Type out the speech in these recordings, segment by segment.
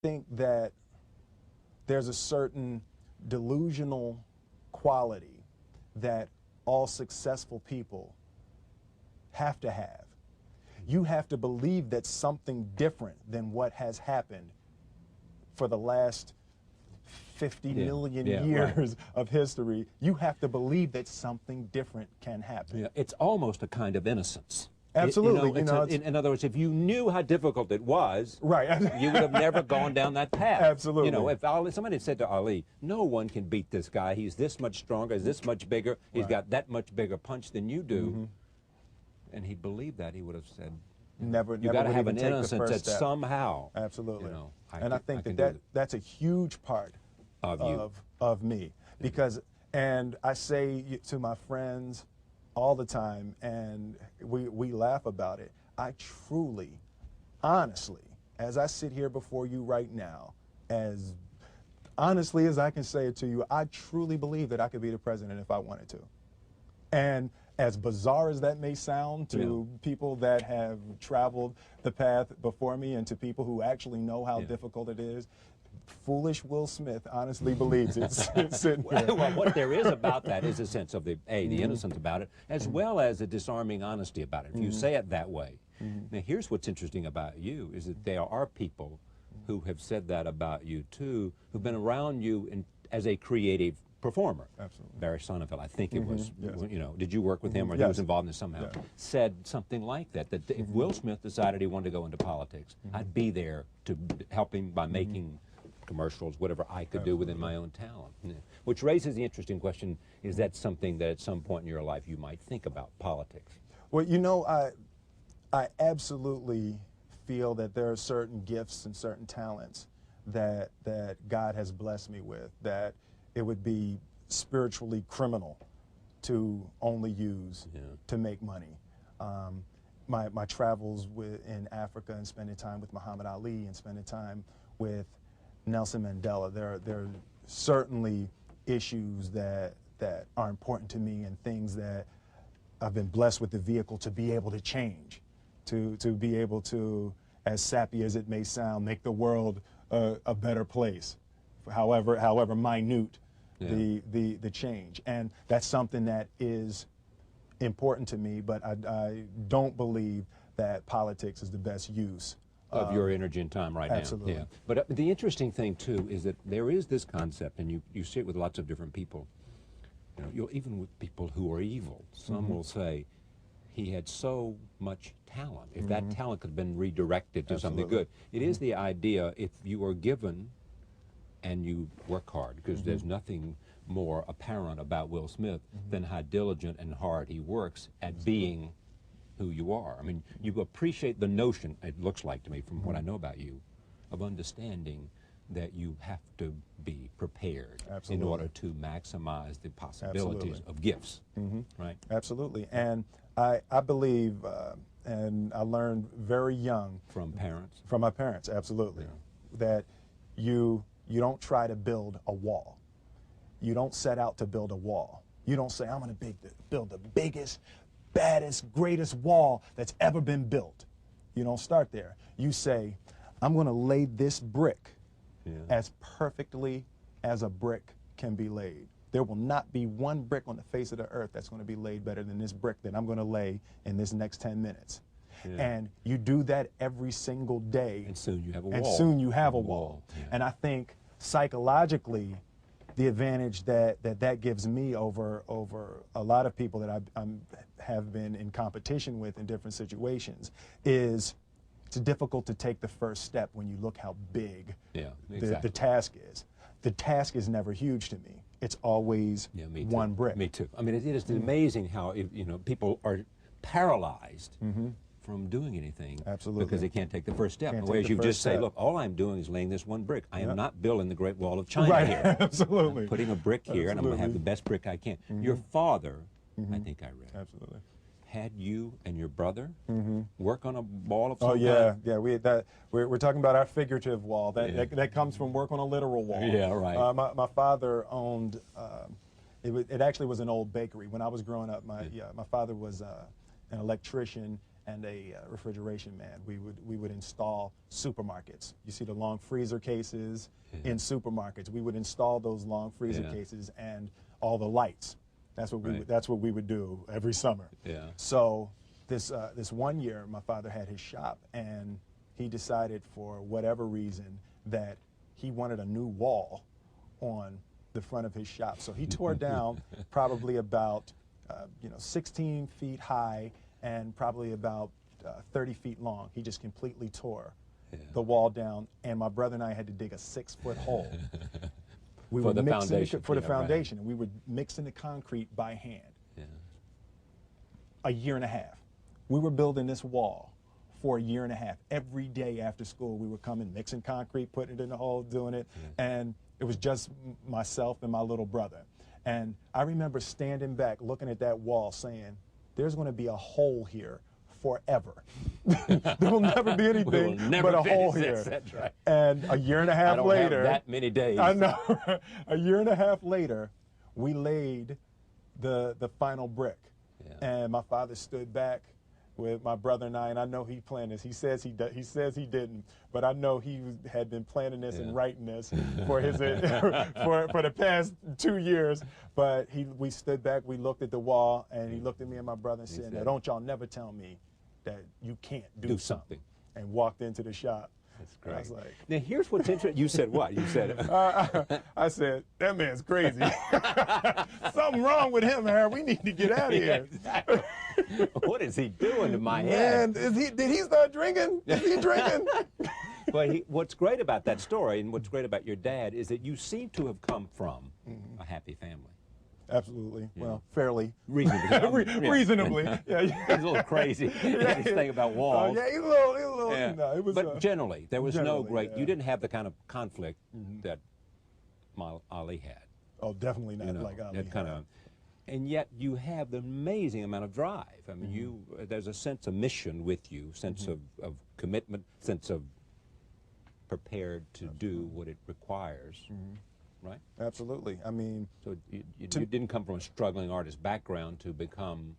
think that there's a certain delusional quality that all successful people have to have. You have to believe that something different than what has happened for the last 50 million years of history. You have to believe that something different can happen. Yeah, it's almost a kind of innocence. Absolutely. In other words, if you knew how difficult it was, right, you would have never gone down that path. Absolutely. You know, if somebody had said to Ali, no one can beat this guy, he's this much stronger, he's this much bigger, he's got that much bigger punch than you do, and he believed that, he would have said, never you got to have an take the innocence first that step. somehow. Absolutely. You know, I think that's a huge part of me, because, and I say to my friends all the time, and we laugh about it, I truly, honestly, as I sit here before you right now, as honestly as I can say it to you, I truly believe that I could be the president if I wanted to. And as bizarre as that may sound to people that have traveled the path before me, and to people who actually know how difficult it is, foolish Will Smith honestly believes it's sitting here. Well, what there is about that is a sense of the innocence about it, as well as a disarming honesty about it, if you say it that way. Now, here's what's interesting about you, is that there are people who have said that about you, too, who've been around you as a creative performer. Absolutely. Barry Sonnenfeld, I think it was, you know, did you work with him, or he Yes. was involved in this somehow, said something like that, that if Will Smith decided he wanted to go into politics, I'd be there to help him by making commercials, whatever I could do within my own talent. Which raises the interesting question, is that something that at some point in your life you might think about, politics? Well, you know, I absolutely feel that there are certain gifts and certain talents that God has blessed me with, that it would be spiritually criminal to only use to make money. My travels in Africa, and spending time with Muhammad Ali and spending time with Nelson Mandela, there are certainly issues that are important to me, and things that I've been blessed with the vehicle to be able to change, to be able to, as sappy as it may sound, make the world a better place, however minute the change. And that's something that is important to me, but I don't believe that politics is the best use of your energy and time right absolutely. now. Yeah. But the interesting thing, too, is that there is this concept, and you see it with lots of different people, you know, even with people who are evil. Some will say, he had so much talent. If that talent could have been redirected to something good. It is the idea, if you are given and you work hard, because there's nothing more apparent about Will Smith than how diligent and hard he works at being who you are. I mean, you appreciate the notion, it looks like to me from what I know about you, of understanding that you have to be prepared in order to maximize the possibilities of gifts, right? Absolutely. And I believe, and I learned very young. From parents? From my parents, absolutely. That you don't try to build a wall. You don't set out to build a wall. You don't say, I'm going to build the biggest, baddest, greatest wall that's ever been built. You don't start there. You say, I'm going to lay this brick as perfectly as a brick can be laid. There will not be one brick on the face of the earth that's going to be laid better than this brick that I'm going to lay in this next 10 minutes. And you do that every single day. And soon you have a wall. And soon you have a wall. And I think psychologically, the advantage that gives me over a lot of people that I have been in competition with in different situations is it's difficult to take the first step when you look how big the task is. The task is never huge to me. It's always one brick. Me too. I mean, it is amazing how people are paralyzed from doing anything because they can't take the first step. Whereas you just say, look, all I'm doing is laying this one brick. I am not building the Great Wall of China here. Absolutely. I'm putting a brick here, and I'm going to have the best brick I can. Your father, I think I read, had you and your brother work on a wall of some kind? Yeah. We're talking about our figurative wall. That comes from work on a literal wall. Yeah, right. My father owned. It actually was an old bakery when I was growing up. My father was an electrician and a refrigeration man. We would install supermarkets. You see the long freezer cases in supermarkets. We would install those long freezer cases and all the lights. That's what we would do every summer. Yeah. So this one year, my father had his shop, and he decided for whatever reason that he wanted a new wall on the front of his shop. So he tore down probably about 16 feet high and probably about 30 feet long. He just completely tore the wall down, and my brother and I had to dig a 6-foot hole. For the foundation. For the foundation, and we were mixing the concrete by hand. Yeah. A year and a half. We were building this wall for a year and a half. Every day after school, we were coming, mixing concrete, putting it in the hole, doing it, and it was just myself and my little brother. And I remember standing back, looking at that wall, saying, there's going to be a hole here forever. There will never be anything but a hole here. That's right. And a year and a half I don't later, have that many days. I know. A year and a half later, we laid the final brick. Yeah. And my father stood back with my brother and I know he planned this. He says he didn't, but I know he had been planning this and writing this for his for the past 2 years. But we stood back, we looked at the wall, and he looked at me and my brother and said, "Now don't y'all never tell me that you can't do something." And walked into the shop. That's great. I was like, now here's what's interesting. You said what? You said I said, that man's crazy. Something wrong with him, Harry. We need to get out of here. Exactly. What is he doing to my head? head? Man, did he start drinking? Is he drinking? But what's great about that story and what's great about your dad is that you seem to have come from a happy family. Absolutely. Yeah. Well, fairly. Reasonably. Reasonably. Yeah. He's a little crazy. His thing about walls. Yeah, he's a little. Yeah. It was, but generally, there was no great. Yeah. You didn't have the kind of conflict that Ali had. Oh, definitely not like Ali that kind of. And yet you have the amazing amount of drive. I mean, there's a sense of mission with you, sense of commitment, sense of prepared to do what it requires. Right? Absolutely. I mean, so you didn't come from a struggling artist background to become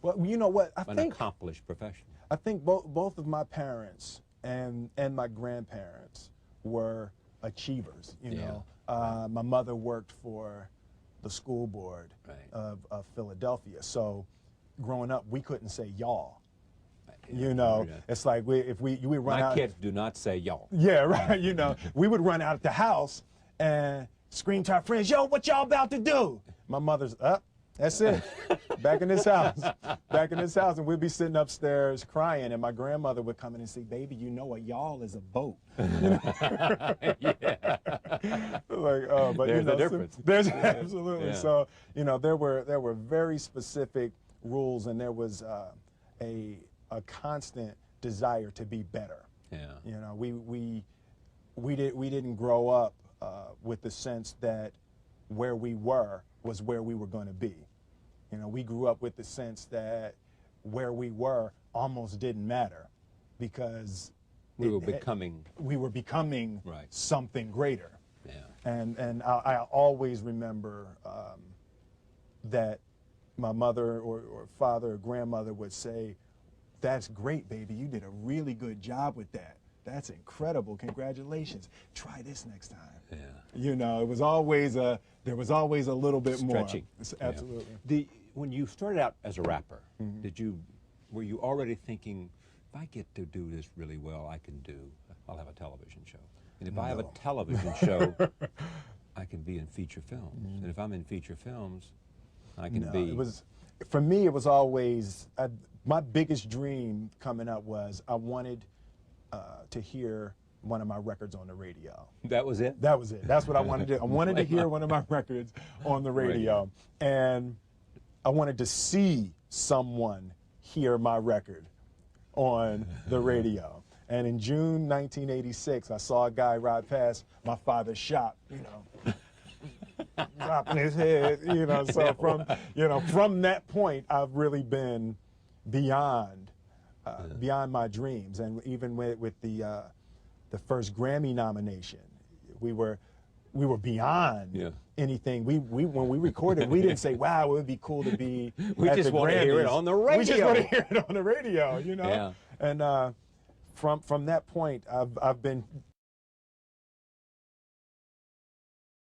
well, you know what? an accomplished professional. I think both of my parents and my grandparents were achievers. You know, my mother worked for the school board of Philadelphia, so growing up we couldn't say y'all. You know, it's like we run out. My kids do not say y'all. Yeah, right. You know, we would run out of the house and scream to our friends, "Yo, what y'all about to do?" My mother's up. That's it. Back in this house. Back in this house. And we'd be sitting upstairs crying, and my grandmother would come in and say, "Baby, you know a yawl is a boat." Yeah. Like, oh, but there's a difference. There's absolutely. Yeah. So, you know, there were very specific rules, and there was a constant desire to be better. Yeah. You know, we didn't grow up with the sense that where we were was where we were going to be. You know, we grew up with the sense that where we were almost didn't matter because we were becoming something greater. Yeah. And I always remember that my mother or father or grandmother would say, "That's great, baby. You did a really good job with that. That's incredible. Congratulations. Try this next time." Yeah. You know, there was always a little bit stretching. More. Absolutely. Yeah. When you started out as a rapper, were you already thinking, if I get to do this really well, I'll have a television show. And if I have a television show, I can be in feature films. And if I'm in feature films, I can be. For me, it was always, my biggest dream coming up was I wanted to hear one of my records on the radio. That was it? That was it. That's what I wanted to do. I wanted to hear one of my records on the radio. And I wanted to see someone hear my record on the radio. And in June 1986, I saw a guy ride past my father's shop, you know, dropping his head, you know. So from that point, I've really been beyond my dreams. And even with the first Grammy nomination, we were we were beyond Yeah. anything. We when we recorded, we didn't say, "Wow, it would be cool to be." We at just the want to hear it Grammys." on the radio. We just want to hear it on the radio, you know. Yeah. And from that point, I've been